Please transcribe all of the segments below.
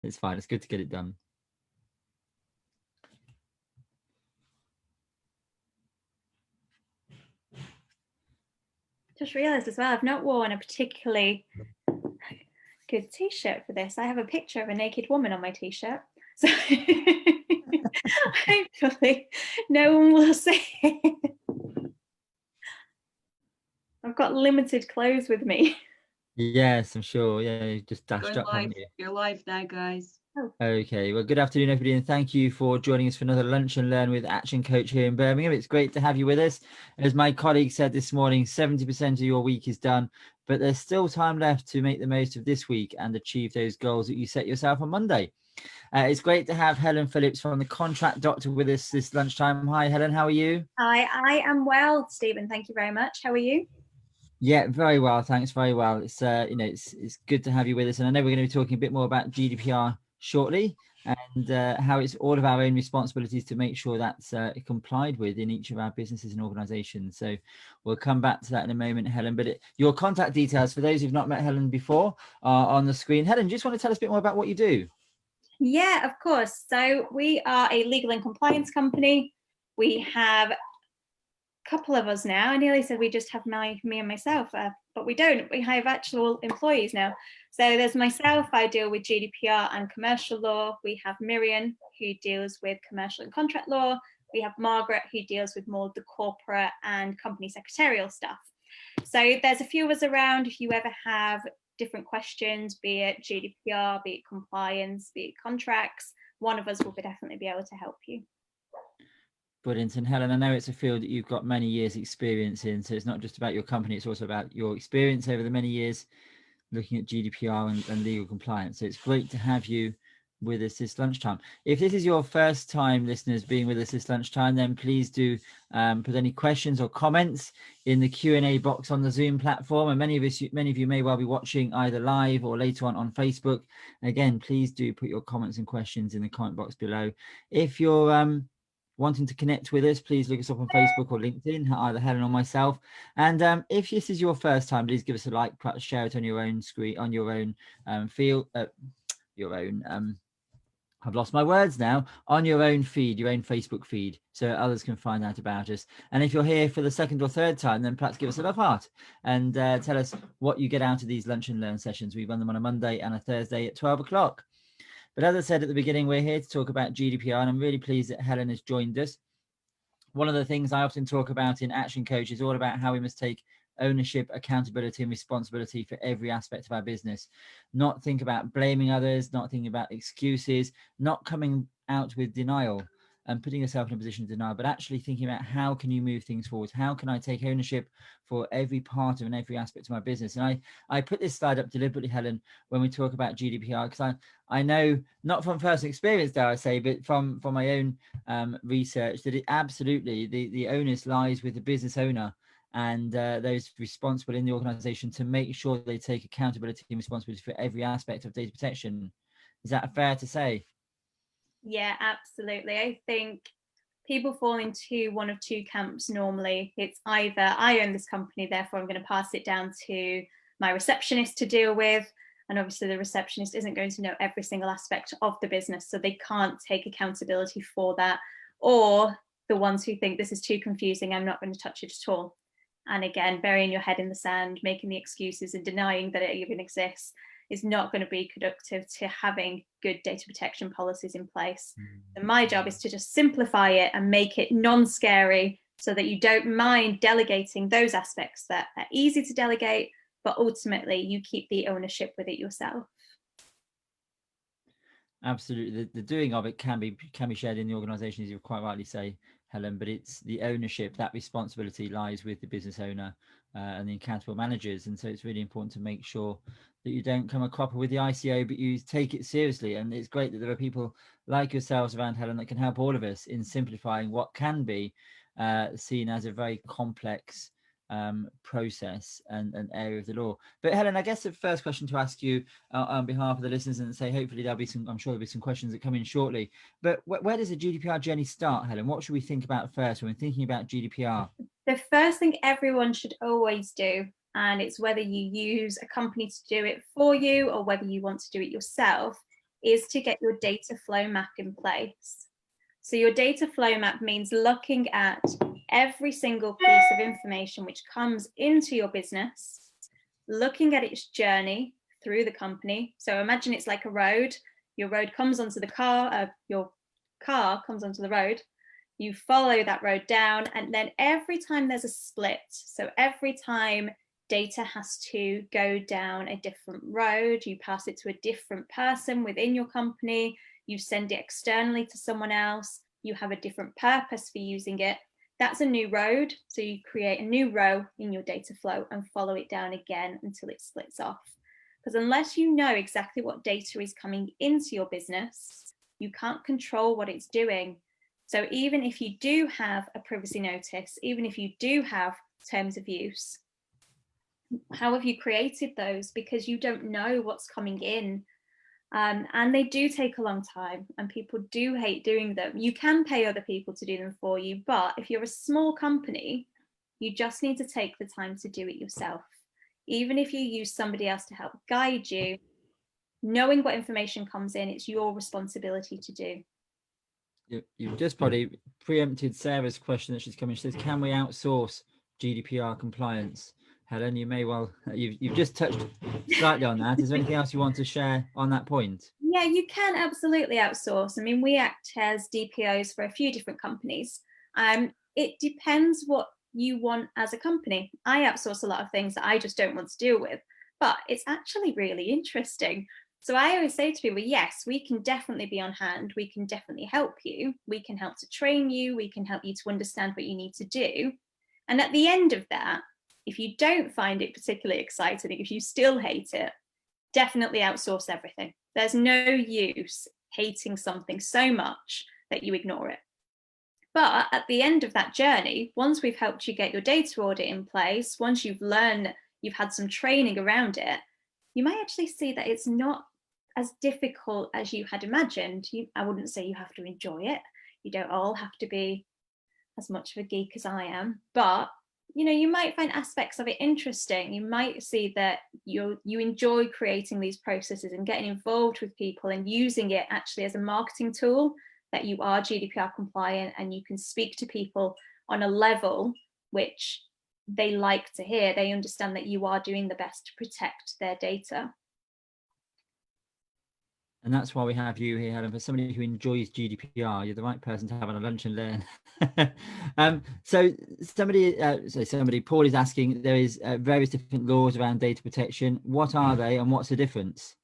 It's fine. It's good to get it done. Just realised as well, I've not worn a particularly good t-shirt for this. I have a picture of a naked woman on my t-shirt. So hopefully no one will see it. I've got limited clothes with me. Yes, I'm sure. Yeah, you just dashed Going up, haven't live. you? You're live now, guys. Okay, well, good afternoon, everybody, and thank you for joining us for another Lunch and Learn with Action Coach here in Birmingham. It's great to have you with us. As my colleague said this morning, 70% of your week is done, but there's still time left to make the most of this week and achieve those goals that you set yourself on Monday. It's great to have Helen Phillips from the Contract Doctor with us this lunchtime. Hi, Helen, how are you? Hi, I am well, Stephen. Thank you very much. How are you? Yeah, very well, thanks. Very well. It's it's good to have you with us, and I know we're going to be talking a bit more about GDPR shortly and how it's all of our own responsibilities to make sure that's complied with in each of our businesses and organizations. So we'll come back to that in a moment, Helen. But your contact details for those who've not met Helen before are on the screen. Helen, do you just want to tell us a bit more about what you do? Yeah, of course. So we are a legal and compliance company. We have couple of us now. I nearly said we just have me and myself, but we don't. We have actual employees now. So there's myself, I deal with GDPR and commercial law. We have Miriam, who deals with commercial and contract law. We have Margaret, who deals with more of the corporate and company secretarial stuff. So there's a few of us around. If you ever have different questions, be it GDPR, be it compliance, be it contracts, one of us will definitely be able to help you. Brilliant. And Helen, I know it's a field that you've got many years experience in, so it's not just about your company, it's also about your experience over the many years looking at GDPR and legal compliance. So it's great to have you with us this lunchtime. If this is your first time, listeners, being with us this lunchtime, then please do put any questions or comments in the Q&A box on the Zoom platform. And many of you may well be watching either live or later on Facebook. Again, please do put your comments and questions in the comment box below. If you're wanting to connect with us, please look us up on Facebook or LinkedIn, either Helen or myself. And if this is your first time, please give us a like, perhaps share it on your own screen, on your own I've lost my words now, on your own feed, your own Facebook feed, so others can find out about us. And if you're here for the second or third time, then perhaps give us a love heart and tell us what you get out of these Lunch and Learn sessions. We run them on a Monday and a Thursday at 12 o'clock. But as I said at the beginning, we're here to talk about GDPR, and I'm really pleased that Helen has joined us. One of the things I often talk about in Action Coach is all about how we must take ownership, accountability, and responsibility for every aspect of our business. Not think about blaming others, not thinking about excuses, not coming out with denial and putting yourself in a position of denial, but actually thinking about how can you move things forward? How can I take ownership for every part of and every aspect of my business? And I put this slide up deliberately, Helen, when we talk about GDPR, because I know, not from personal experience, dare I say, but from my own research, that it absolutely, the onus lies with the business owner and those responsible in the organization to make sure they take accountability and responsibility for every aspect of data protection. Is that fair to say? Yeah, absolutely. I think people fall into one of two camps normally. It's either I own this company, therefore I'm going to pass it down to my receptionist to deal with. And obviously the receptionist isn't going to know every single aspect of the business, so they can't take accountability for that. Or the ones who think this is too confusing, I'm not going to touch it at all. And again, burying your head in the sand, making the excuses and denying that it even exists is not going to be conducive to having good data protection policies in place. And my job is to just simplify it and make it non-scary so that you don't mind delegating those aspects that are easy to delegate, but ultimately you keep the ownership with it yourself. Absolutely. The doing of it can be shared in the organization, as you quite rightly say, Helen, but it's the ownership, that responsibility lies with the business owner and the accountable managers. And so it's really important to make sure that you don't come a cropper with the ICO, but you take it seriously. And it's great that there are people like yourselves around, Helen, that can help all of us in simplifying what can be seen as a very complex process and area of the law. But Helen, I guess the first question to ask you on behalf of the listeners, and say hopefully there'll be some, I'm sure there'll be some questions that come in shortly, but where does the GDPR journey start, Helen? What should we think about first when we're thinking about GDPR? The first thing everyone should always do, and it's whether you use a company to do it for you or whether you want to do it yourself, is to get your data flow map in place. So your data flow map means looking at every single piece of information which comes into your business, looking at its journey through the company. So imagine it's like a road. Your road comes onto the car, your car comes onto the road. You follow that road down, and then every time there's a split, so every time data has to go down a different road, you pass it to a different person within your company, you send it externally to someone else, you have a different purpose for using it, that's a new road. So you create a new row in your data flow and follow it down again until it splits off. Because unless you know exactly what data is coming into your business, you can't control what it's doing. So even if you do have a privacy notice, even if you do have terms of use, how have you created those? Because you don't know what's coming in. And they do take a long time, and people do hate doing them. You can pay other people to do them for you, but if you're a small company, you just need to take the time to do it yourself. Even if you use somebody else to help guide you, knowing what information comes in, it's your responsibility to do. You've just probably preempted Sarah's question that she's coming. She says, can we outsource GDPR compliance? Helen, you may well, you've just touched slightly on that. Is there anything else you want to share on that point? Yeah, you can absolutely outsource. I mean, we act as DPOs for a few different companies. It depends what you want as a company. I outsource a lot of things that I just don't want to deal with, but it's actually really interesting. So I always say to people, yes, we can definitely be on hand. We can definitely help you. We can help to train you. We can help you to understand what you need to do. And at the end of that, if you don't find it particularly exciting, if you still hate it, definitely outsource everything. There's no use hating something so much that you ignore it. But at the end of that journey, once we've helped you get your data audit in place, once you've learned, you've had some training around it, you might actually see that it's not as difficult as you had imagined. I wouldn't say you have to enjoy it. You don't all have to be as much of a geek as I am, but you might find aspects of it interesting. You might see that you enjoy creating these processes and getting involved with people and using it actually as a marketing tool, that you are GDPR compliant and you can speak to people on a level which they like to hear. They understand that you are doing the best to protect their data. And that's why we have you here, Helen. For somebody who enjoys GDPR, you're the right person to have on a lunch and learn. So somebody, Paul is asking, there is various different laws around data protection. What are they and what's the difference?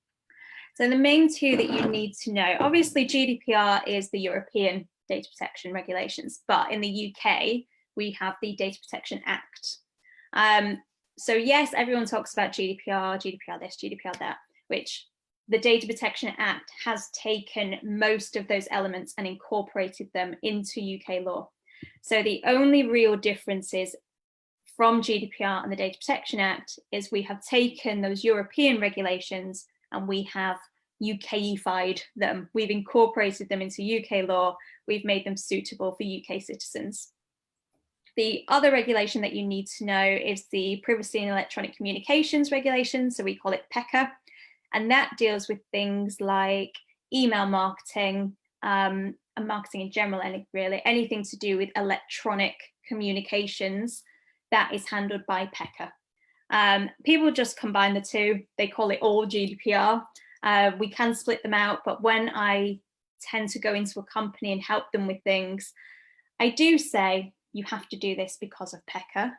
So the main two that you need to know, obviously GDPR is the European data protection regulations, but in the UK, we have the Data Protection Act. So yes, everyone talks about GDPR, GDPR this, GDPR that, which the Data Protection Act has taken most of those elements and incorporated them into UK law. So the only real differences from GDPR and the Data Protection Act is we have taken those European regulations and we have UKified them. We've incorporated them into UK law. We've made them suitable for UK citizens. The other regulation that you need to know is the Privacy and Electronic Communications regulation. So we call it PECA. And that deals with things like email marketing and marketing in general, and really anything to do with electronic communications that is handled by PECA. People just combine the two. They call it all GDPR. We can split them out, but when I tend to go into a company and help them with things, I do say you have to do this because of PECA.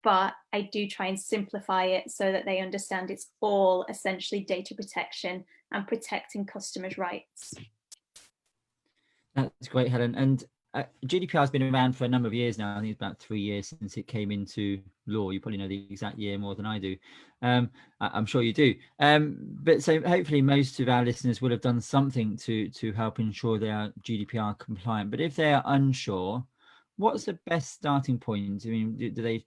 But I do try and simplify it so that they understand it's all essentially data protection and protecting customers' rights. That's great, Helen. And GDPR has been around for a number of years now. I think it's about 3 years since it came into law. You probably know the exact year more than I do. I'm sure you do. But so hopefully most of our listeners will have done something to help ensure they are GDPR compliant. But if they are unsure, what's the best starting point? I mean, do they,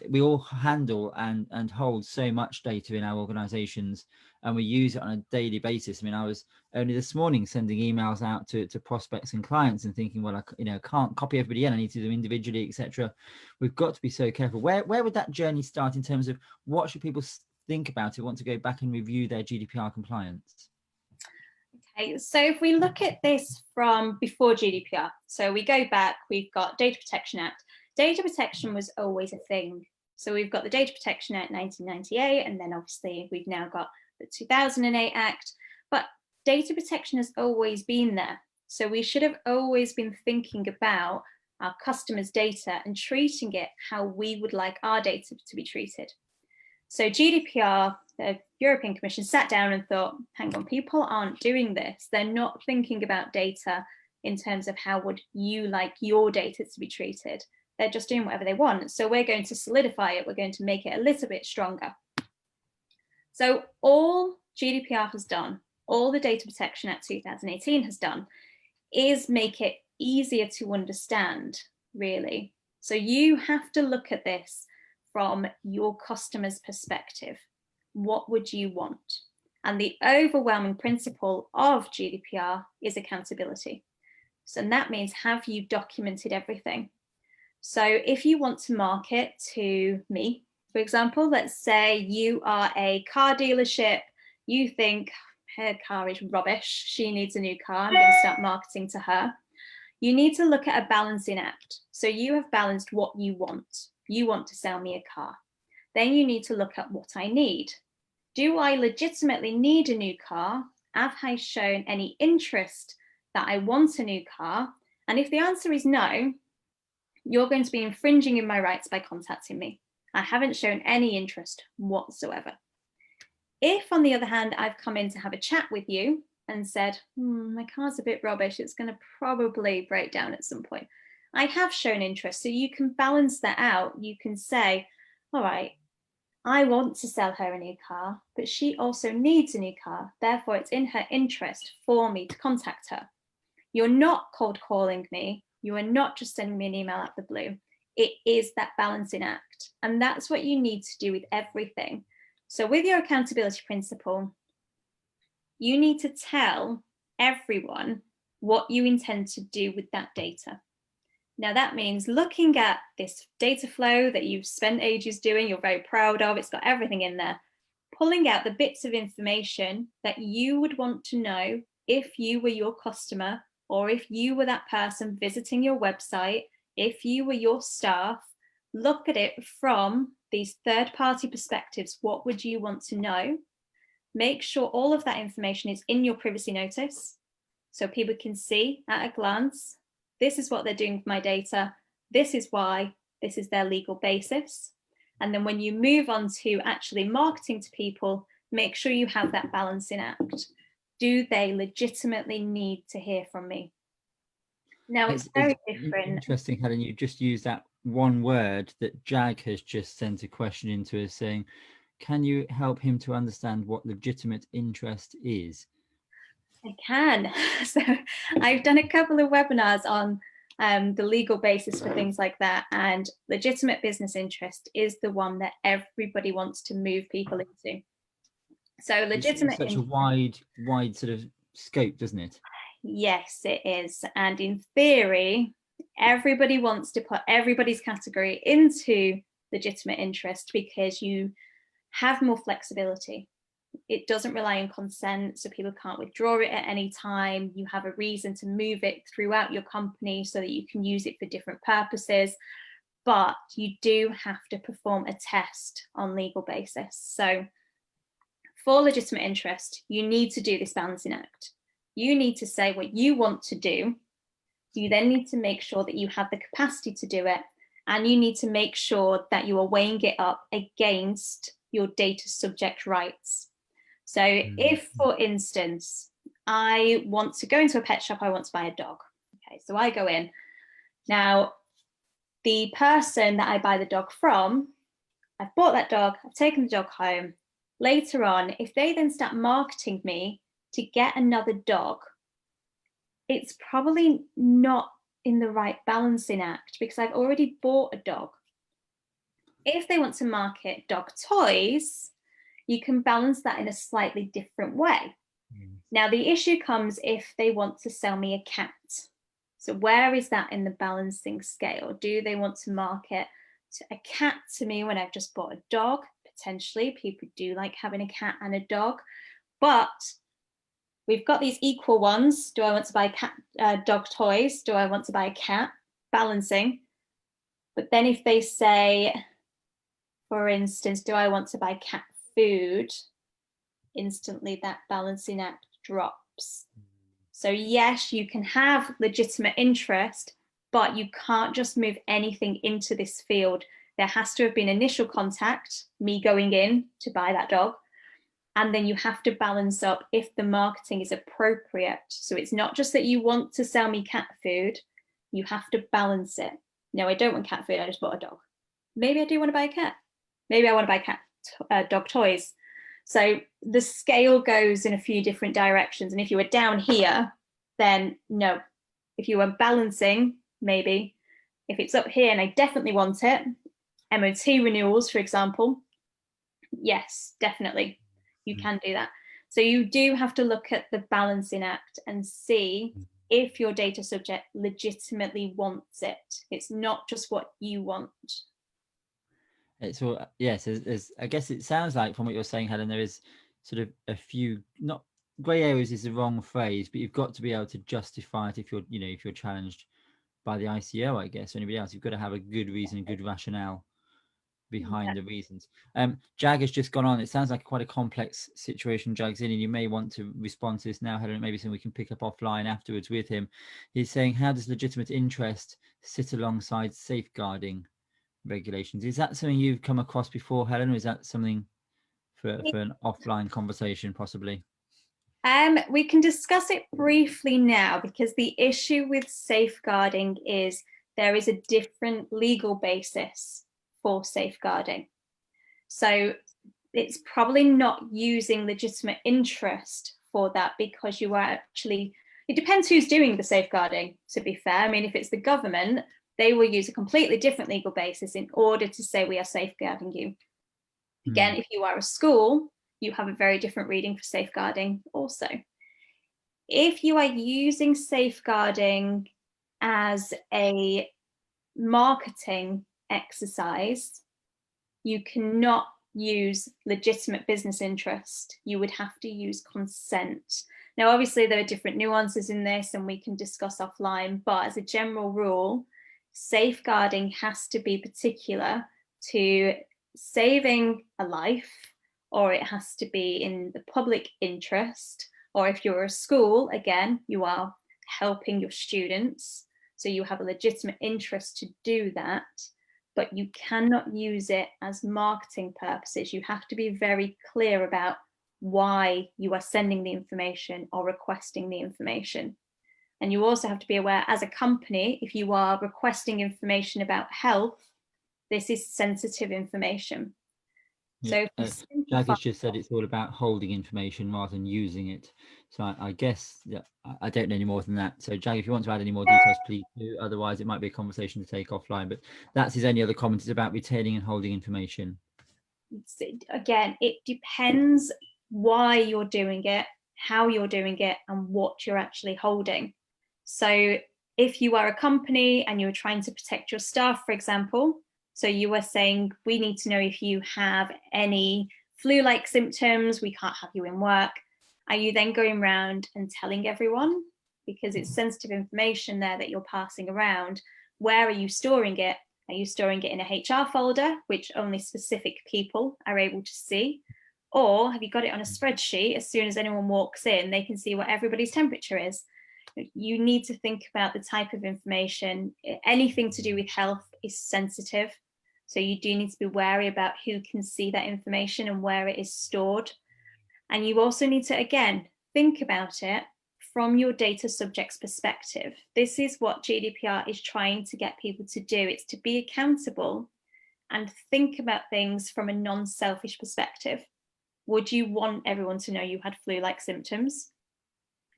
we all handle and hold so much data in our organizations, and we use it on a daily basis. I mean, I was only this morning sending emails out to prospects and clients and thinking, well, I can't copy everybody in. I need to do them individually, etc. We've got to be so careful. Where would that journey start in terms of what should people think about who want to go back and review their GDPR compliance? Okay, so if we look at this from before GDPR, so we go back, we've got Data Protection Act. Data protection was always a thing. So we've got the Data Protection Act 1998, and then obviously we've now got the 2008 Act, but data protection has always been there. So we should have always been thinking about our customers' data and treating it how we would like our data to be treated. So GDPR, the European Commission, sat down and thought, hang on, people aren't doing this. They're not thinking about data in terms of how would you like your data to be treated. They're just doing whatever they want. So we're going to solidify it. We're going to make it a little bit stronger. So all GDPR has done, all the Data Protection Act 2018 has done, is make it easier to understand, really. So you have to look at this from your customer's perspective. What would you want? And the overwhelming principle of GDPR is accountability. So that means, have you documented everything? So if you want to market to me, for example, let's say you are a car dealership, you think her car is rubbish, she needs a new car, I'm going to start marketing to her. You need to look at a balancing act. So you have balanced what you want. You want to sell me a car. Then you need to look at what I need. Do I legitimately need a new car? Have I shown any interest that I want a new car? And if the answer is no, you're going to be infringing in my rights by contacting me. I haven't shown any interest whatsoever. If, on the other hand, I've come in to have a chat with you and said, my car's a bit rubbish, it's going to probably break down at some point, I have shown interest. So you can balance that out. You can say, all right, I want to sell her a new car, but she also needs a new car. Therefore, it's in her interest for me to contact her. You're not cold calling me. You are not just sending me an email out the blue. It is that balancing act. And that's what you need to do with everything. So with your accountability principle, you need to tell everyone what you intend to do with that data. Now that means looking at this data flow that you've spent ages doing, you're very proud of, it's got everything in there, pulling out the bits of information that you would want to know if you were your customer, or if you were that person visiting your website, if you were your staff. Look at it from these third-party perspectives. What would you want to know? Make sure all of that information is in your privacy notice so people can see at a glance, this is what they're doing with my data, this is why, this is their legal basis. And then when you move on to actually marketing to people, make sure you have that balancing act. Do they legitimately need to hear from me? Now it's very different. Interesting, Helen, you just used that one word that Jag has just sent a question into us saying, can you help him to understand what legitimate interest is? I can. So I've done a couple of webinars on the legal basis for things like that, and legitimate business interest is the one that everybody wants to move people into. So legitimate it's such a wide sort of scope, doesn't it? Yes, it is. And in theory, everybody wants to put everybody's category into legitimate interest because you have more flexibility. It doesn't rely on consent, so people can't withdraw it at any time. You have a reason to move it throughout your company so that you can use it for different purposes, but you do have to perform a test on legal basis. So for legitimate interest, you need to do this balancing act. You need to say what you want to do. You then need to make sure that you have the capacity to do it, and you need to make sure that you are weighing it up against your data subject rights. So if, for instance, I want to go into a pet shop, I want to buy a dog. Okay, so I go in. Now, the person that I buy the dog from, I've bought that dog, I've taken the dog home. Later on, if they then start marketing me to get another dog, it's probably not in the right balancing act because I've already bought a dog. If they want to market dog toys, you can balance that in a slightly different way. Now, the issue comes if they want to sell me a cat. So where is that in the balancing scale? Do they want to market a cat to me when I've just bought a dog? Potentially, people do like having a cat and a dog, but we've got these equal ones. Do I want to buy dog toys? Do I want to buy a cat? Balancing. But then if they say, for instance, do I want to buy cat food? Instantly that balancing act drops. So yes, you can have legitimate interest, but you can't just move anything into this field. There has to have been initial contact, me going in to buy that dog. And then you have to balance up if the marketing is appropriate. So it's not just that you want to sell me cat food, you have to balance it. No, I don't want cat food, I just bought a dog. Maybe I do want to buy a cat. Maybe I want to buy dog toys. So the scale goes in a few different directions. And if you were down here, then no. If you were balancing, maybe. If it's up here and I definitely want it, MOT renewals, for example, yes, definitely, you can do that. So you do have to look at the balancing act and see if your data subject legitimately wants it. It's not just what you want. It's all, yes, I guess it sounds like from what you're saying, Helen, there is sort of a few, not grey areas is the wrong phrase, but you've got to be able to justify it if you're, you know, if you're challenged by the ICO, I guess, or anybody else. You've got to have a good reason, good rationale behind the reasons. Jag has just gone on. It sounds like quite a complex situation Jag's in, and you may want to respond to this now, Helen. Maybe something we can pick up offline afterwards with him. He's saying, how does legitimate interest sit alongside safeguarding regulations? Is that something you've come across before, Helen, or is that something for an offline conversation possibly? We can discuss it briefly now, because the issue with safeguarding is there is a different legal basis for safeguarding. So it's probably not using legitimate interest for that, because you are actually, it depends who's doing the safeguarding, to be fair. I mean, if it's the government, they will use a completely different legal basis in order to say we are safeguarding you. Again, if you are a school, you have a very different reading for safeguarding also. If you are using safeguarding as a marketing exercise, you cannot use legitimate business interest. You would have to use consent. Now, obviously, there are different nuances in this, and we can discuss offline, but as a general rule, safeguarding has to be particular to saving a life, or it has to be in the public interest, or if you're a school, again, you are helping your students, so you have a legitimate interest to do that, but you cannot use it as marketing purposes. You have to be very clear about why you are sending the information or requesting the information. And you also have to be aware, as a company, if you are requesting information about health, this is sensitive information. Yeah. So Jag has just said it's all about holding information rather than using it. So I guess I don't know any more than that. So Jag, if you want to add any more details, please do. Otherwise, it might be a conversation to take offline. But that's his only other comment, is about retaining and holding information. Again, it depends why you're doing it, how you're doing it, and what you're actually holding. So if you are a company and you're trying to protect your staff, for example, so you are saying, we need to know if you have any flu-like symptoms, we can't have you in work. Are you then going around and telling everyone? Because it's sensitive information there that you're passing around. Where are you storing it? Are you storing it in a HR folder, which only specific people are able to see? Or have you got it on a spreadsheet? As soon as anyone walks in, they can see what everybody's temperature is. You need to think about the type of information. Anything to do with health is sensitive. So you do need to be wary about who can see that information and where it is stored. And you also need to, again, think about it from your data subject's perspective. This is what GDPR is trying to get people to do. It's to be accountable and think about things from a non-selfish perspective. Would you want everyone to know you had flu-like symptoms?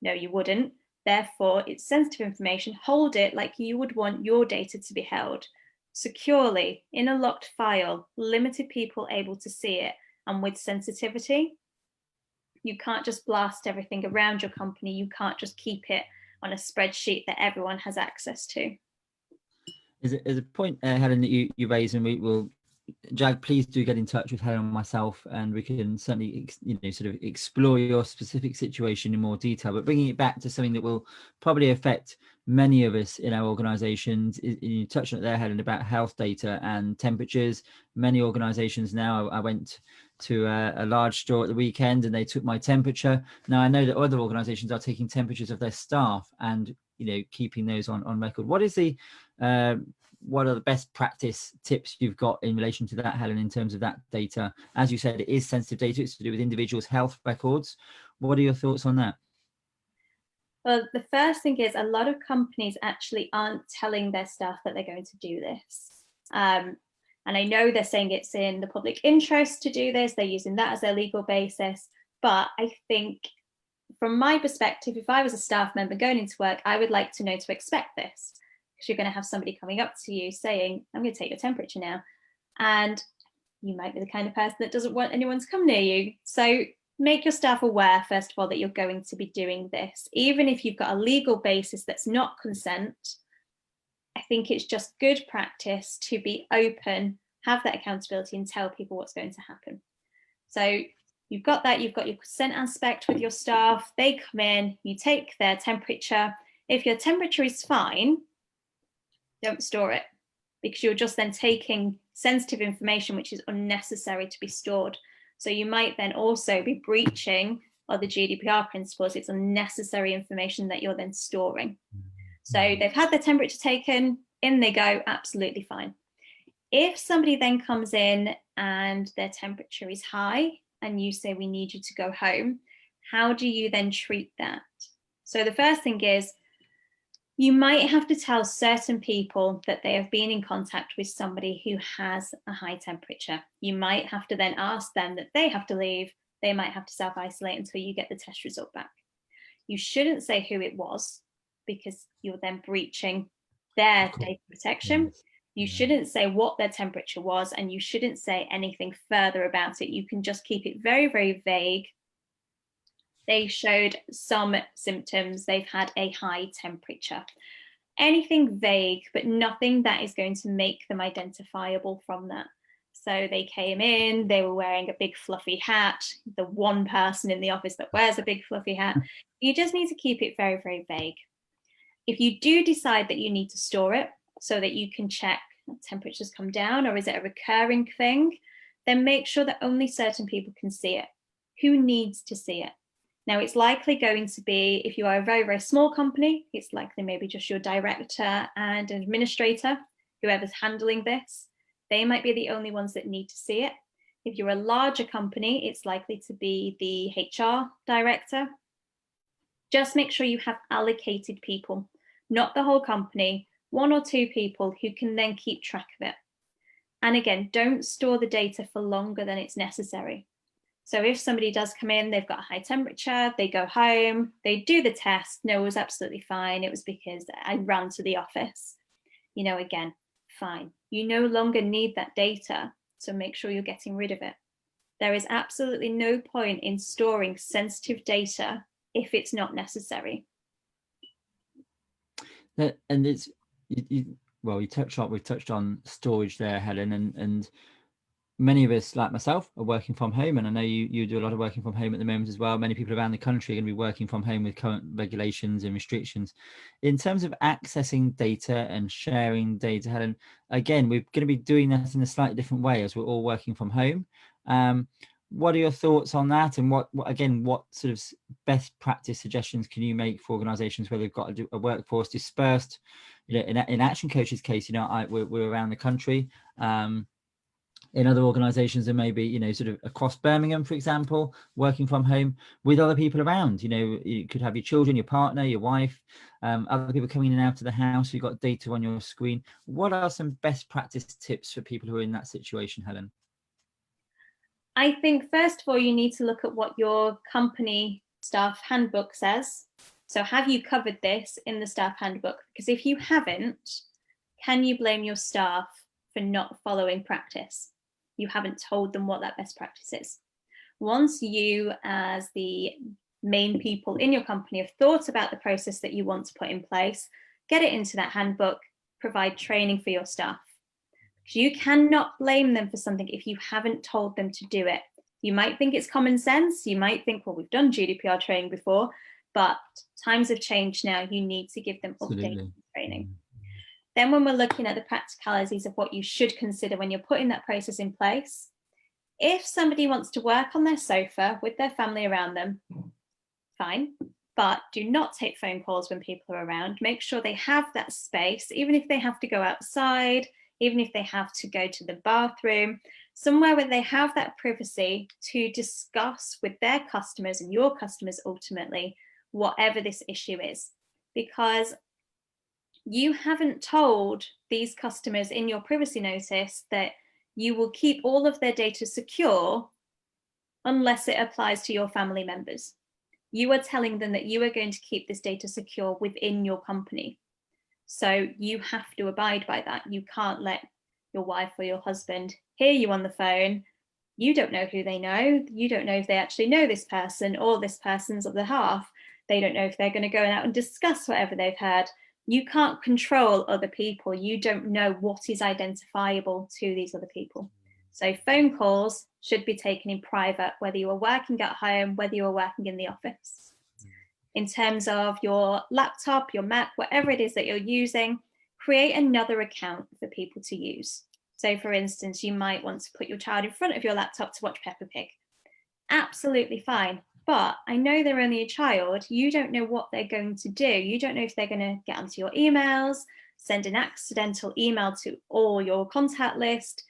No, you wouldn't. Therefore, it's sensitive information. Hold it like you would want your data to be held, securely, in a locked file, limited people able to see it, and with sensitivity. You can't just blast everything around your company. You can't just keep it on a spreadsheet that everyone has access to. There's a point, Helen, that you raise, and we will Jag, please do get in touch with Helen and myself, and we can certainly, sort of explore your specific situation in more detail. But bringing it back to something that will probably affect many of us in our organizations, you touched on it there, Helen, about health data and temperatures. Many organizations now, I went to a large store at the weekend and they took my temperature. Now, I know that other organizations are taking temperatures of their staff and, keeping those on record. What is what are the best practice tips you've got in relation to that, Helen, in terms of that data? As you said, it is sensitive data. It's to do with individuals' health records. What are your thoughts on that? Well, the first thing is a lot of companies actually aren't telling their staff that they're going to do this. And I know they're saying it's in the public interest to do this. They're using that as their legal basis. But I think from my perspective, if I was a staff member going into work, I would like to know to expect this, because you're going to have somebody coming up to you saying, I'm going to take your temperature now. And you might be the kind of person that doesn't want anyone to come near you. So make your staff aware, first of all, that you're going to be doing this. Even if you've got a legal basis that's not consent, I think it's just good practice to be open, have that accountability, and tell people what's going to happen. So you've got that, you've got your consent aspect with your staff. They come in, you take their temperature. If your temperature is fine, don't store it, because you're just then taking sensitive information which is unnecessary to be stored. So you might then also be breaching other GDPR principles. It's unnecessary information that you're then storing. So they've had their temperature taken, in they go, absolutely fine. If somebody then comes in and their temperature is high and you say, we need you to go home, how do you then treat that? So the first thing is, you might have to tell certain people that they have been in contact with somebody who has a high temperature. You might have to then ask them that they have to leave. They might have to self-isolate until you get the test result back. You shouldn't say who it was, because you're then breaching their data protection. You shouldn't say what their temperature was, and you shouldn't say anything further about it. You can just keep it very, very vague. They showed some symptoms. They've had a high temperature. Anything vague, but nothing that is going to make them identifiable from that. So they came in, they were wearing a big fluffy hat, the one person in the office that wears a big fluffy hat. You just need to keep it very, very vague. If you do decide that you need to store it so that you can check temperatures come down, or is it a recurring thing, then make sure that only certain people can see it. Who needs to see it? Now, it's likely going to be, if you are a very, very small company, it's likely maybe just your director and an administrator, whoever's handling this. They might be the only ones that need to see it. If you're a larger company, it's likely to be the HR director. Just make sure you have allocated people, not the whole company, 1 or 2 people who can then keep track of it. And again, don't store the data for longer than it's necessary. So if somebody does come in, they've got a high temperature, they go home, they do the test, no, it was absolutely fine. It was because I ran to the office. Again, fine. You no longer need that data, so make sure you're getting rid of it. There is absolutely no point in storing sensitive data if it's not necessary. And it's, we've touched on storage there, Helen, and many of us, like myself, are working from home, and I know you do a lot of working from home at the moment as well. Many people around the country are going to be working from home with current regulations and restrictions. In terms of accessing data and sharing data, Helen, again, we're going to be doing that in a slightly different way as we're all working from home. What are your thoughts on that, and what sort of best practice suggestions can you make for organizations where they've got a workforce dispersed? In ActionCOACH's case, we're around the country. In other organizations, there may be, sort of across Birmingham, for example, working from home with other people around. You could have your children, your partner, your wife, other people coming in and out of the house. You've got data on your screen. What are some best practice tips for people who are in that situation, Helen? I think, first of all, you need to look at what your company staff handbook says. So have you covered this in the staff handbook? Because if you haven't, can you blame your staff for not following practice? You haven't told them what that best practice is. Once you, as the main people in your company, have thought about the process that you want to put in place, get it into that handbook, provide training for your staff. You cannot blame them for something if you haven't told them to do it. You might think it's common sense. You might think, well, we've done GDPR training before, but times have changed now. You need to give them updated training. Then when we're looking at the practicalities of what you should consider when you're putting that process in place, if somebody wants to work on their sofa with their family around them, fine, but do not take phone calls when people are around. Make sure they have that space, even if they have to go outside, even if they have to go to the bathroom, somewhere where they have that privacy to discuss with their customers and your customers ultimately, whatever this issue is. Because you haven't told these customers in your privacy notice that you will keep all of their data secure unless it applies to your family members. You are telling them that you are going to keep this data secure within your company. So you have to abide by that. You can't let your wife or your husband hear you on the phone. You don't know who they know. You don't know if they actually know this person or this person's other half. They don't know if they're going to go out and discuss whatever they've heard. You can't control other people. You don't know what is identifiable to these other people. So phone calls should be taken in private, whether you are working at home, whether you are working in the office. In terms of your laptop, your Mac, whatever it is that you're using, create another account for people to use. So for instance, you might want to put your child in front of your laptop to watch Peppa Pig. Absolutely fine. But I know they're only a child. You don't know what they're going to do. You don't know if they're going to get onto your emails, send an accidental email to all your contact list.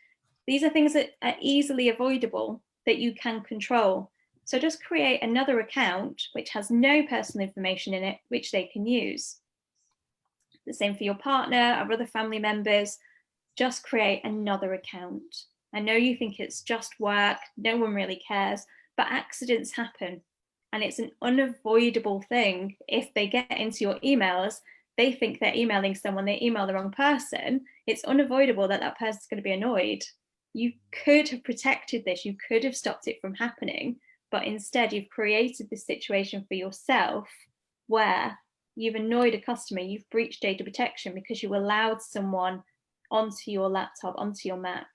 These are things that are easily avoidable that you can control. So just create another account which has no personal information in it, which they can use. The same for your partner or other family members. Just create another account. I know you think it's just work, no one really cares, but accidents happen. And it's an unavoidable thing. If they get into your emails, they think they're emailing someone, they email the wrong person. It's unavoidable that that person's going to be annoyed. You could have protected this, you could have stopped it from happening, but instead you've created this situation for yourself where you've annoyed a customer, you've breached data protection because you allowed someone onto your laptop, onto your Mac,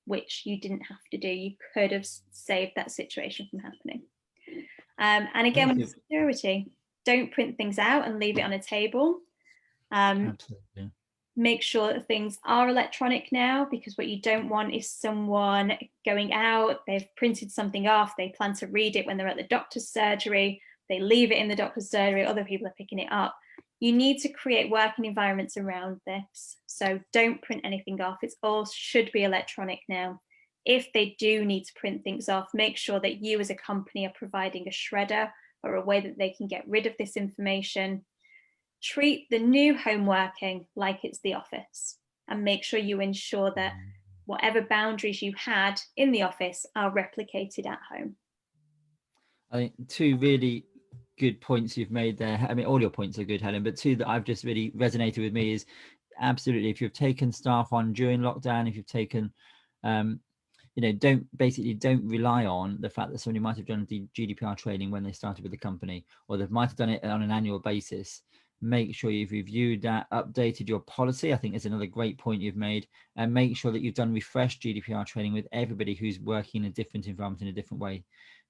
which you didn't have to do. You could have saved that situation from happening. And again, with security, don't print things out and leave it on a table. Absolutely. Make sure that things are electronic now, because what you don't want is someone going out, they've printed something off, they plan to read it when they're at the doctor's surgery, they leave it in the doctor's surgery, other people are picking it up. You need to create working environments around this. So don't print anything off. It's all should be electronic now. If they do need to print things off, make sure that you as a company are providing a shredder or a way that they can get rid of this information. Treat the new home working like it's the office, and make sure you ensure that whatever boundaries you had in the office are replicated at home. I think two really good points you've made there. I mean, all your points are good, Helen, but two that I've just really resonated with me is absolutely, if you've taken staff on during lockdown, if you've taken, you know, don't rely on the fact that somebody might have done the GDPR training when they started with the company, or they might have done it on an annual basis. Make sure you've reviewed that, updated your policy. I think is another great point you've made, and make sure that you've done refreshed GDPR training with everybody who's working in a different environment in a different way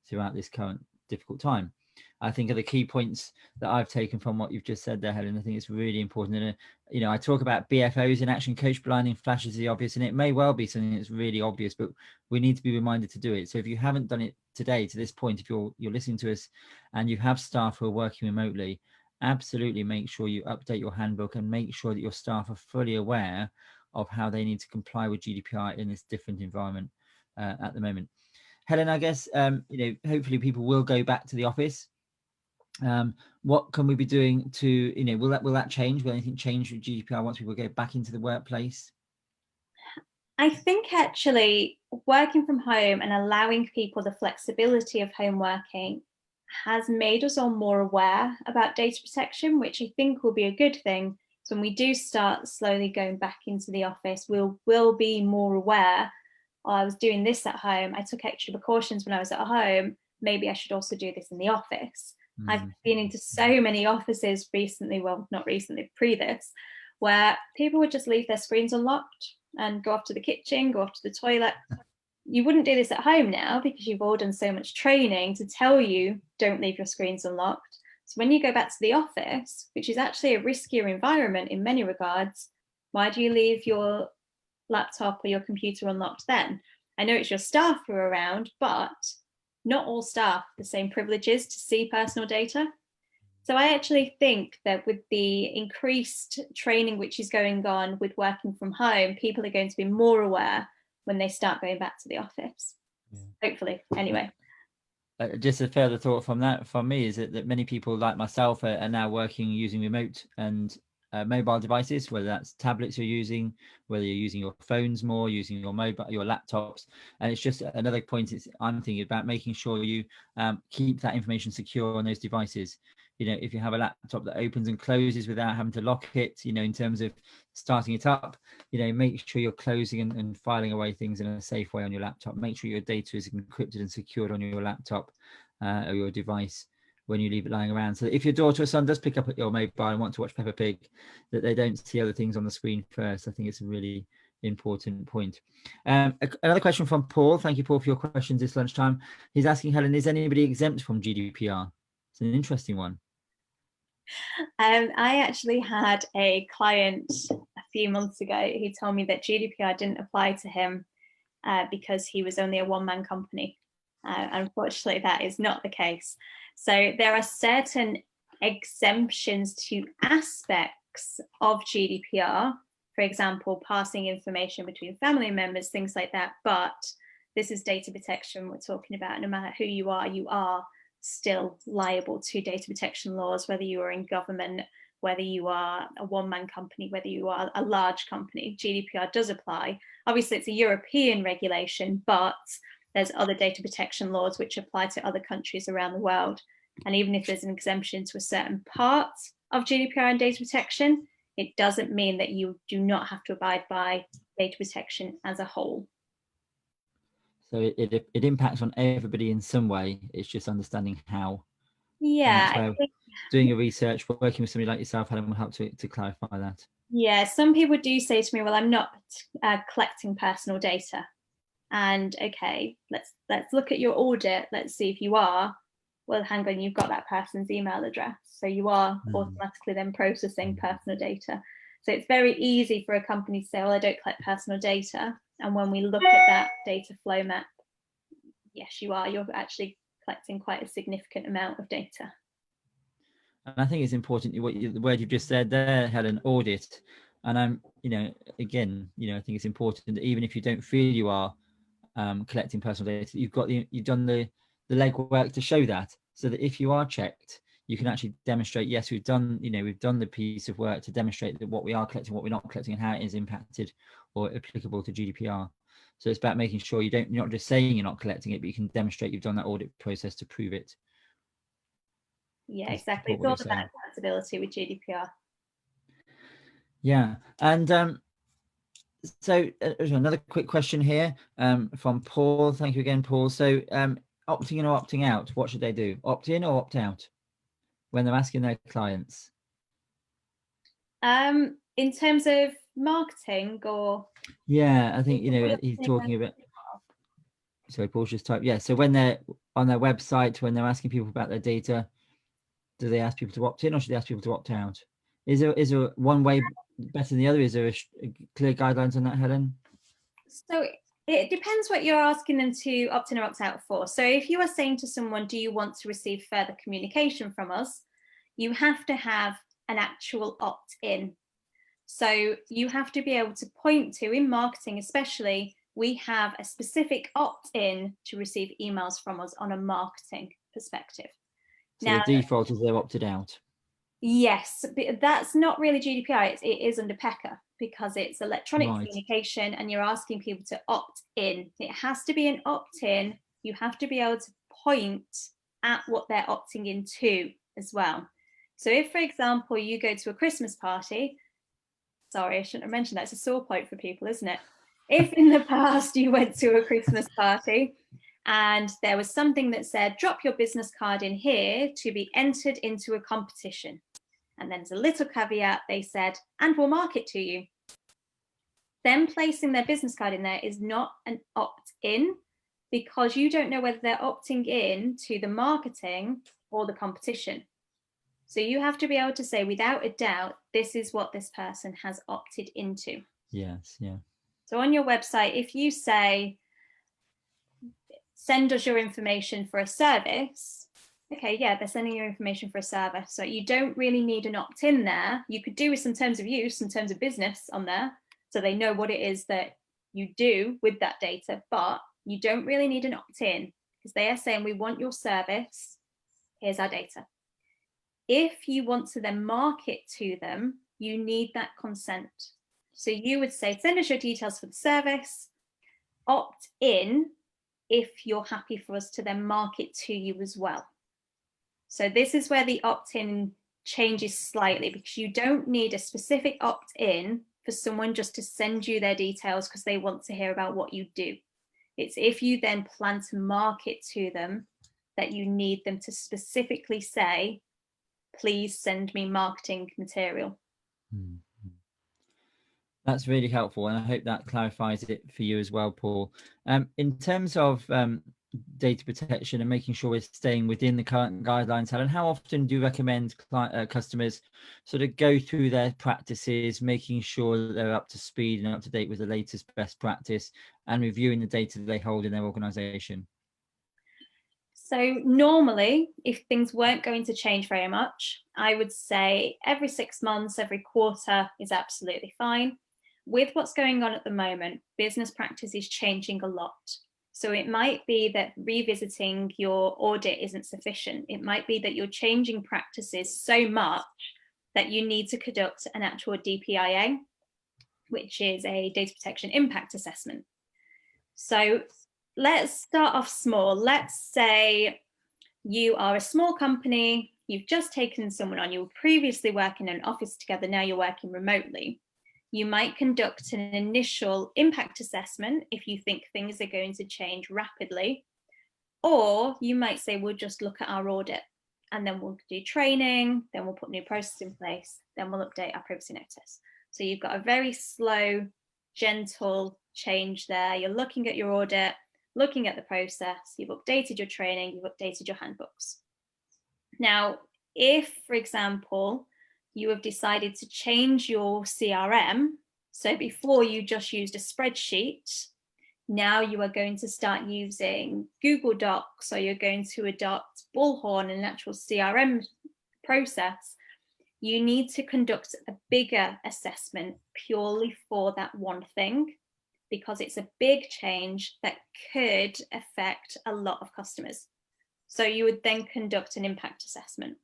throughout this current difficult time. I think are the key points that I've taken from what you've just said there, Helen. I think it's really important. And, you know, I talk about BFOs in action coach, blinding flashes the obvious, and it may well be something that's really obvious, but we need to be reminded to do it. So if you haven't done it today, to this point, if you're listening to us and you have staff who are working remotely, absolutely make sure you update your handbook and make sure that your staff are fully aware of how they need to comply with GDPR in this different environment at the moment. Helen, I guess, you know, hopefully people will go back to the office. What can we be doing to, you know, will that change? Will anything change with GDPR once people go back into the workplace? I think actually working from home and allowing people the flexibility of home working has made us all more aware about data protection, which I think will be a good thing. So when we do start slowly going back into the office, we'll be more aware. Oh, I was doing this at home, I took extra precautions when I was at home, maybe I should also do this in the office. I've been into so many offices recently, well, not recently, pre this, where people would just leave their screens unlocked and go off to the kitchen, go off to the toilet. You wouldn't do this at home now because you've all done so much training to tell you don't leave your screens unlocked. So when you go back to the office, which is actually a riskier environment in many regards, why do you leave your laptop or your computer unlocked then? I know it's your staff who are around, but not all staff have the same privileges to see personal data. So I actually think that with the increased training which is going on with working from home, people are going to be more aware when they start going back to the office. Yeah. Hopefully, anyway. Just a further thought from that, from me, is that many people like myself are now working using remote and mobile devices, whether that's tablets you're using, whether you're using your phones more, using your laptops. And it's just another point I'm thinking about, making sure you keep that information secure on those devices. If you have a laptop that opens and closes without having to lock it, in terms of starting it up, make sure you're closing and filing away things in a safe way on your laptop. Make sure your data is encrypted and secured on your laptop or your device when you leave it lying around. So if your daughter or son does pick up at your mobile and want to watch Peppa Pig, that they don't see other things on the screen first. I think it's a really important point. Another question from Paul. Thank you, Paul, for your questions this lunchtime. He's asking, Helen, is anybody exempt from GDPR? It's an interesting one. I actually had a client a few months ago who told me that GDPR didn't apply to him because he was only a one-man company. Unfortunately, that is not the case. So there are certain exemptions to aspects of GDPR, for example, passing information between family members, things like that. But this is data protection we're talking about. No matter who you are still liable to data protection laws, whether you are in government, whether you are a one-man company, whether you are a large company. GDPR does apply. Obviously, it's a European regulation, but there's other data protection laws which apply to other countries around the world. And even if there's an exemption to a certain part of GDPR and data protection, it doesn't mean that you do not have to abide by data protection as a whole. So it impacts on everybody in some way. It's just understanding how. Yeah. Doing your research, working with somebody like yourself, Helen, will help to clarify that. Yeah, some people do say to me, well, I'm not collecting personal data. And okay, let's look at your audit. Let's see if you are. Well, hang on, you've got that person's email address. So you are automatically then processing personal data. So it's very easy for a company to say, well, I don't collect personal data. And when we look at that data flow map, yes, you are. You're actually collecting quite a significant amount of data. And I think it's important, the word you've just said there, Helen, audit. And I'm, again, I think it's important that even if you don't feel you are collecting personal data, you've done the legwork to show that, so that if you are checked, you can actually demonstrate, yes, we've done the piece of work to demonstrate that what we are collecting, what we're not collecting, and how it is impacted or applicable to GDPR. So it's about making sure you're not just saying you're not collecting it, but you can demonstrate you've done that audit process to prove it. Yeah, exactly. It's all about accountability with GDPR. Yeah, and so another quick question here from Paul. Thank you again, Paul. So opting in or opting out, what should they do? Opt in or opt out when they're asking their clients? In terms of marketing, or yeah, I think he's talking about. Sorry, Paul's just typed. Yeah, so when they're on their website, when they're asking people about their data, do they ask people to opt in or should they ask people to opt out? Is there one way better than the other? Is there a clear guidelines on that, Helen? So it depends what you're asking them to opt in or opt out for. So if you are saying to someone, do you want to receive further communication from us? You have to have an actual opt-in. So you have to be able to point to, in marketing especially, we have a specific opt-in to receive emails from us on a marketing perspective. So now, the default is they're opted out. Yes, but that's not really GDPR. It is under PECA because it's electronic communication and you're asking people to opt in. It has to be an opt-in. You have to be able to point at what they're opting into as well. So if, for example, you go to a Christmas party, sorry, I shouldn't have mentioned that. It's a sore point for people, isn't it? If in the past you went to a Christmas party and there was something that said, drop your business card in here to be entered into a competition. And then there's a little caveat, they said, and we'll mark it to you. them placing their business card in there is not an opt-in, because you don't know whether they're opting in to the marketing or the competition. So you have to be able to say without a doubt, this is what this person has opted into. Yes, yeah. So on your website, if you say, send us your information for a service, okay, yeah, they're sending your information for a service. So you don't really need an opt-in there. You could do with some terms of use, some terms of business on there, so they know what it is that you do with that data, but you don't really need an opt-in, because they are saying, we want your service, here's our data. If you want to then market to them, you need that consent. So you would say, send us your details for the service, opt in if you're happy for us to then market to you as well. So this is where the opt-in changes slightly, because you don't need a specific opt-in for someone just to send you their details because they want to hear about what you do. It's if you then plan to market to them that you need them to specifically say, please send me marketing material. That's really helpful, and I hope that clarifies it for you as well, Paul. In terms of data protection and making sure we're staying within the current guidelines, Helen, how often do you recommend customers sort of go through their practices, making sure that they're up to speed and up to date with the latest best practice, and reviewing the data that they hold in their organization? So normally, if things weren't going to change very much, I would say every 6 months, every quarter is absolutely fine. With what's going on at the moment, business practice is changing a lot. So it might be that revisiting your audit isn't sufficient. It might be that you're changing practices so much that you need to conduct an actual DPIA, which is a data protection impact assessment. So let's start off small. Let's say you are a small company, you've just taken someone on, you were previously working in an office together, now you're working remotely. You might conduct an initial impact assessment if you think things are going to change rapidly, or you might say, we'll just look at our audit and then we'll do training, then we'll put new processes in place, then we'll update our privacy notice. So you've got a very slow, gentle change there. You're looking at your audit, looking at the process, you've updated your training, you've updated your handbooks. Now, if, for example, you have decided to change your CRM, so before you just used a spreadsheet, now you are going to start using Google Docs, or you're going to adopt Bullhorn, an actual CRM process, you need to conduct a bigger assessment purely for that one thing, because it's a big change that could affect a lot of customers. So you would then conduct an impact assessment.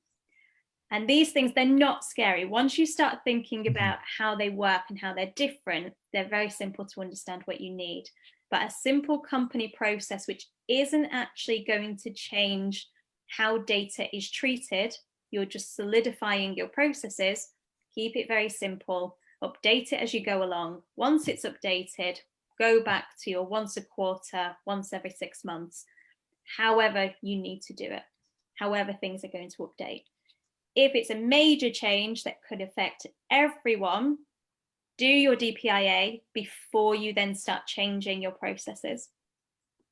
And these things, they're not scary. Once you start thinking about how they work and how they're different, they're very simple to understand what you need. But a simple company process, which isn't actually going to change how data is treated, you're just solidifying your processes, keep it very simple, update it as you go along. Once it's updated, go back to your once a quarter, once every 6 months, however you need to do it, however things are going to update. If it's a major change that could affect everyone, do your DPIA before you then start changing your processes.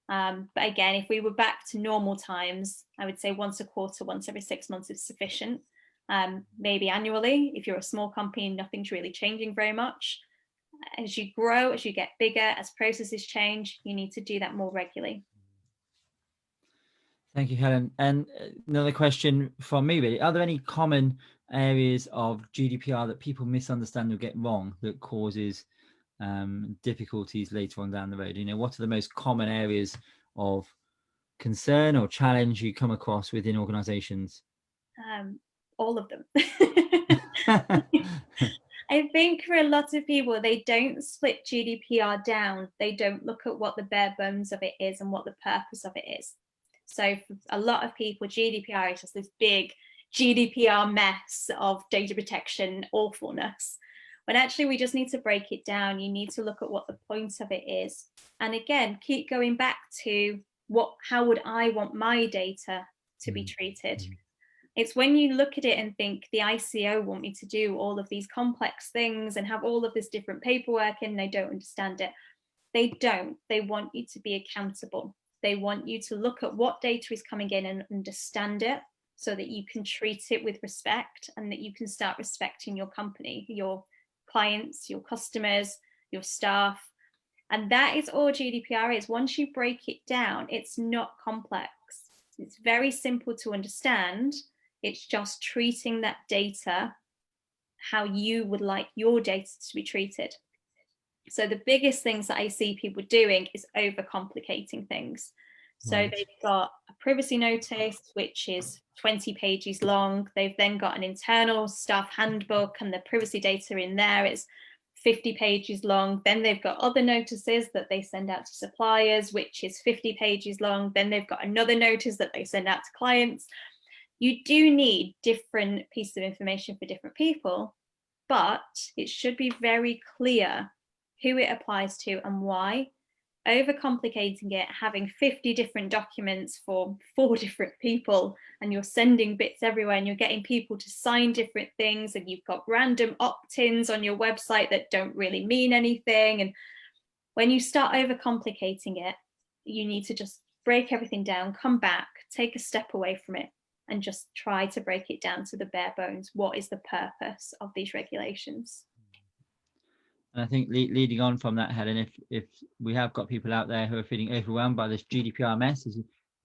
But again, if we were back to normal times, I would say once a quarter, once every 6 months is sufficient. Maybe annually, if you're a small company, nothing's really changing very much. As you grow, as you get bigger, as processes change, you need to do that more regularly. Thank you, Helen. And another question from me, really. Are there any common areas of GDPR that people misunderstand or get wrong that causes difficulties later on down the road? You know, what are the most common areas of concern or challenge you come across within organizations? All of them. I think for a lot of people, they don't split GDPR down. They don't look at what the bare bones of it is and what the purpose of it is. So for a lot of people, GDPR is just this big GDPR mess of data protection awfulness. When actually we just need to break it down. You need to look at what the point of it is. And again, keep going back to how would I want my data to be treated? It's when you look at it and think the ICO want me to do all of these complex things and have all of this different paperwork and they don't understand it. They don't. They want you to be accountable. They want you to look at what data is coming in and understand it so that you can treat it with respect and that you can start respecting your company, your clients, your customers, your staff. And that is all GDPR is. Once you break it down, it's not complex. It's very simple to understand. It's just treating that data how you would like your data to be treated. So the biggest things that I see people doing is overcomplicating things. So they've got a privacy notice, which is 20 pages long. They've then got an internal staff handbook and the privacy data in there is 50 pages long. Then they've got other notices that they send out to suppliers, which is 50 pages long. Then they've got another notice that they send out to clients. You do need different pieces of information for different people, but it should be very clear who it applies to and why. Overcomplicating it, having 50 different documents for 4 different people, and you're sending bits everywhere and you're getting people to sign different things, and you've got random opt-ins on your website that don't really mean anything. And when you start overcomplicating it, you need to just break everything down, come back, take a step away from it, and just try to break it down to the bare bones. What is the purpose of these regulations? And I think leading on from that, Helen, if we have got people out there who are feeling overwhelmed by this GDPR mess,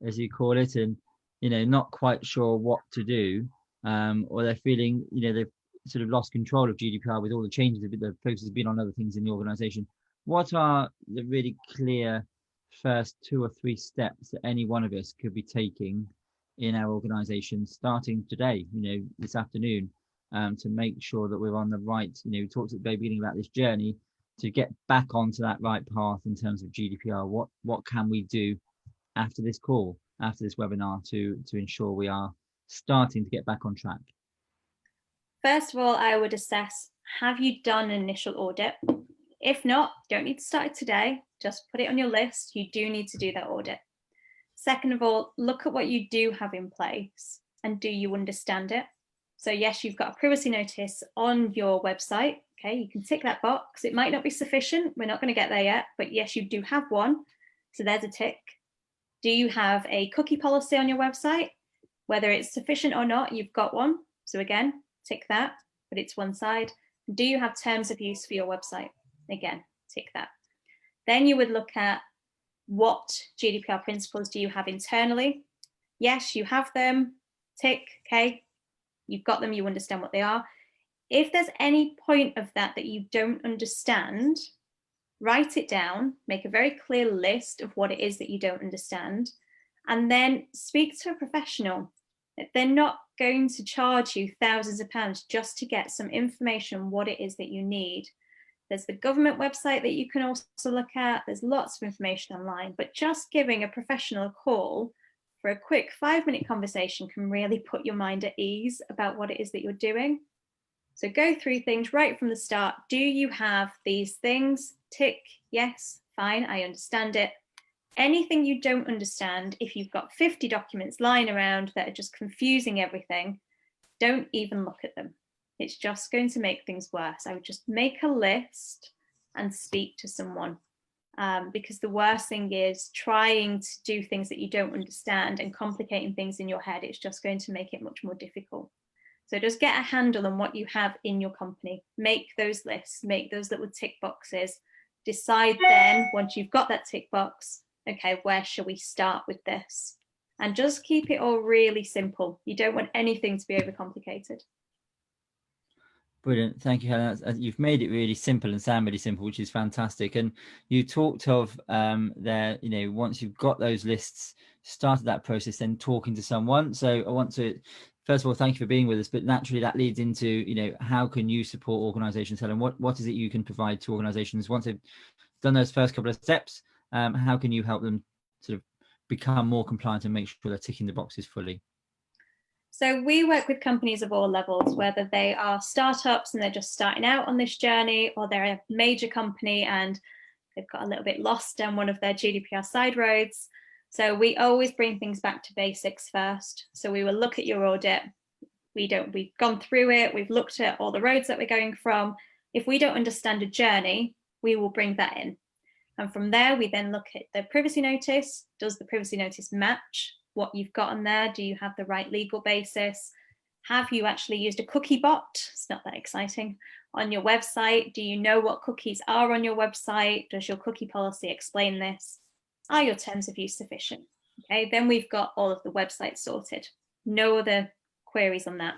as you call it, and not quite sure what to do, or they're feeling they've sort of lost control of GDPR with all the changes that the focus has been on other things in the organisation, what are the really clear first 2 or 3 steps that any one of us could be taking in our organisation starting today, this afternoon? To make sure that we're on the right, we talked at the very beginning about this journey to get back onto that right path in terms of GDPR. What can we do after this call, after this webinar, to ensure we are starting to get back on track? First of all, I would assess, have you done an initial audit? If not, you don't need to start it today, just put it on your list. You do need to do that audit. Second of all, look at what you do have in place and do you understand it? So yes, you've got a privacy notice on your website. Okay, you can tick that box. It might not be sufficient. We're not going to get there yet, but yes, you do have one. So there's a tick. Do you have a cookie policy on your website? Whether it's sufficient or not, you've got one. So again, tick that, but it's one side. Do you have terms of use for your website? Again, tick that. Then you would look at what GDPR principles do you have internally? Yes, you have them. Tick, okay. You've got them, you understand what they are. If there's any point of that you don't understand, write it down, make a very clear list of what it is that you don't understand, and then speak to a professional. They're not going to charge you thousands of pounds just to get some information, what it is that you need. There's the government website that you can also look at. There's lots of information online, but just giving a professional a call for a quick 5-minute conversation can really put your mind at ease about what it is that you're doing. So go through things right from the start. Do you have these things? Tick, yes, fine, I understand it. Anything you don't understand, if you've got 50 documents lying around that are just confusing everything, don't even look at them. It's just going to make things worse. I would just make a list and speak to someone. Because the worst thing is trying to do things that you don't understand and complicating things in your head. It's just going to make it much more difficult. So just get a handle on what you have in your company. Make those lists, make those little tick boxes. Decide then, once you've got that tick box, okay, where shall we start with this? And just keep it all really simple. You don't want anything to be overcomplicated. Brilliant. Thank you, Helen. You've made it really simple and sound really simple, which is fantastic. And you talked of there, once you've got those lists, started that process, then talking to someone. So I want to, first of all, thank you for being with us. But naturally, that leads into, how can you support organizations, Helen? What is it you can provide to organizations once they've done those first couple of steps? How can you help them sort of become more compliant and make sure they're ticking the boxes fully? So we work with companies of all levels, whether they are startups and they're just starting out on this journey, or they're a major company and they've got a little bit lost down one of their GDPR side roads. So we always bring things back to basics first. So we will look at your audit. We've gone through it. We've looked at all the roads that we're going from. If we don't understand a journey, we will bring that in. And from there, we then look at the privacy notice. Does the privacy notice match what you've got on there? Do you have the right legal basis? Have you actually used a cookie bot? It's not that exciting. On your website, do you know what cookies are on your website? Does your cookie policy explain this? Are your terms of use sufficient? Okay, then we've got all of the websites sorted. No other queries on that.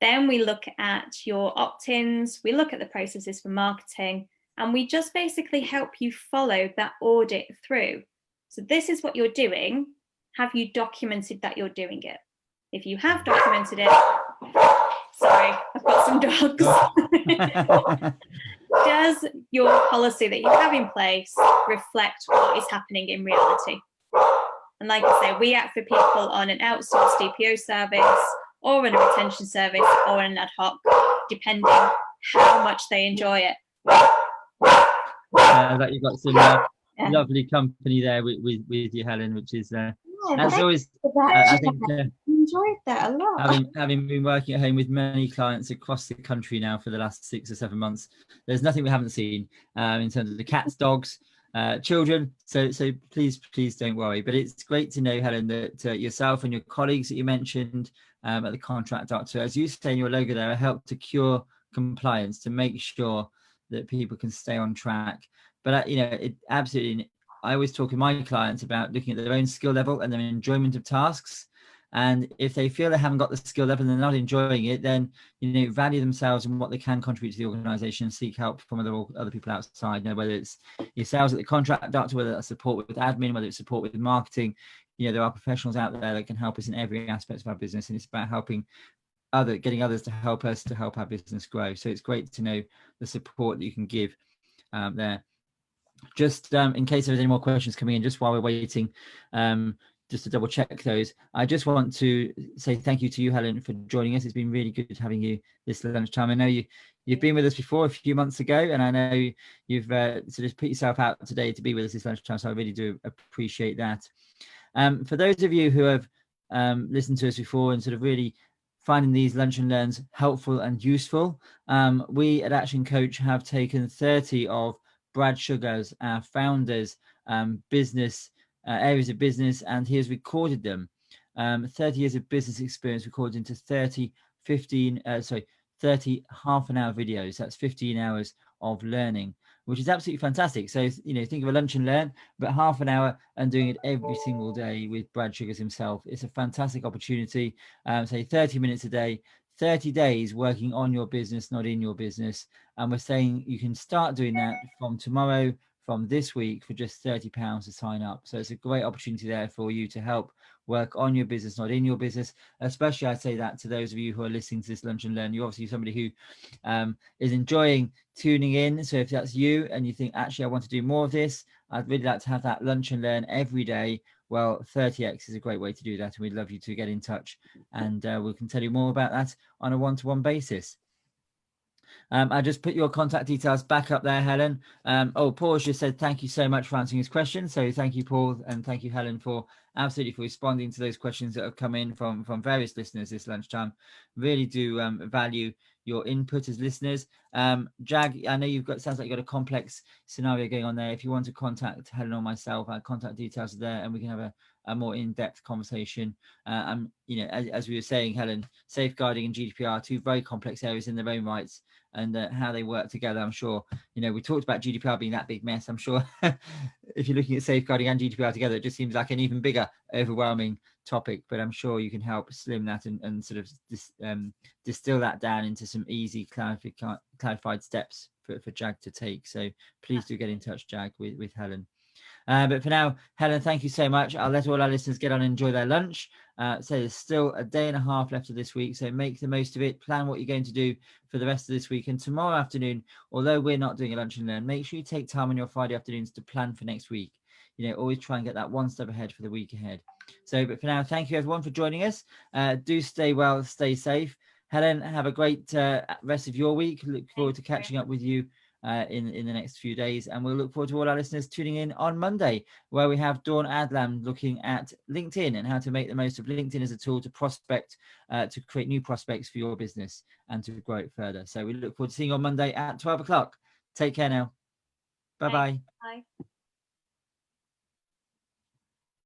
Then we look at your opt-ins, we look at the processes for marketing, and we just basically help you follow that audit through. So this is what you're doing. Have you documented that you're doing it? If you have documented it, sorry, I've got some dogs. Does your policy that you have in place reflect what is happening in reality? And like I say, we act for people on an outsourced DPO service or in a retention service or in an ad hoc, depending how much they enjoy it. That you've got some lovely company there with you, Helen, which is as always. I think enjoyed that a lot. Having been working at home with many clients across the country now for the last 6 or 7 months, there's nothing we haven't seen in terms of the cats, dogs, children. So please don't worry. But it's great to know, Helen, that yourself and your colleagues that you mentioned at the contract doctor, as you say in your logo there, help to cure compliance to make sure that people can stay on track. But it absolutely, I always talk to my clients about looking at their own skill level and their enjoyment of tasks. And if they feel they haven't got the skill level and they're not enjoying it, then value themselves and what they can contribute to the organisation and seek help from other people outside. Whether it's yourselves at the contract doctor, whether that's support with admin, whether it's support with marketing. There are professionals out there that can help us in every aspect of our business, and it's about getting others to help us to help our business grow. So it's great to know the support that you can give there. Just in case there's any more questions coming in, just while we're waiting, just to double check those, I just want to say thank you to you, Helen, for joining us. It's been really good having you this lunchtime. I know you've been with us before a few months ago, and I know you've sort of put yourself out today to be with us this lunchtime, so I really do appreciate that. For those of you who have listened to us before and sort of really finding these lunch and learns helpful and useful, we at ActionCOACH have taken 30 of Brad Sugar's, our founder's business areas of business, and he has recorded them. 30 years of business experience recorded into 30 half-an-hour videos. That's 15 hours of learning, which is absolutely fantastic. So think of a lunch and learn, but half an hour and doing it every single day with Brad Sugars himself. It's a fantastic opportunity. Say 30 minutes a day, 30 days working on your business, not in your business. And we're saying you can start doing that from tomorrow, from this week, for just £30 to sign up. So it's a great opportunity there for you to help work on your business, not in your business. Especially I say that to those of you who are listening to this lunch and learn. You're obviously somebody who is enjoying tuning in. So if that's you and you think, actually, I want to do more of this, I'd really like to have that lunch and learn every day. Well, 30X is a great way to do that. And we'd love you to get in touch, and we can tell you more about that on a one-to-one basis. I just put your contact details back up there, Helen. Paul just said thank you so much for answering his question. So thank you, Paul, and thank you, Helen, for responding to those questions that have come in from various listeners this lunchtime. Really do value your input as listeners. Jag, I know sounds like you've got a complex scenario going on there. If you want to contact Helen or myself, our contact details are there, and we can have a more in-depth conversation. As we were saying, Helen, safeguarding and GDPR are two very complex areas in their own rights, and how they work together. I'm sure, we talked about GDPR being that big mess. I'm sure if you're looking at safeguarding and GDPR together, it just seems like an even bigger, overwhelming topic. But I'm sure you can help slim that and sort of distill that down into some easy, clarified steps for Jag to take. So please do get in touch, Jag, with Helen. But for now, Helen, thank you so much. I'll let all our listeners get on and enjoy their lunch. So there's still a day and a half left of this week, so make the most of it. Plan what you're going to do for the rest of this week. And tomorrow afternoon, although we're not doing a lunch and learn, make sure you take time on your Friday afternoons to plan for next week. Always try and get that one step ahead for the week ahead. So, but for now, thank you everyone for joining us. Do stay well, stay safe. Helen, have a great rest of your week. Look forward to catching up with you in the next few days. And we'll look forward to all our listeners tuning in on Monday, where we have Dawn Adlam looking at LinkedIn and how to make the most of LinkedIn as a tool to prospect, to create new prospects for your business and to grow it further. So we look forward to seeing you on Monday at 12 o'clock. Take care now. Bye-bye. Bye.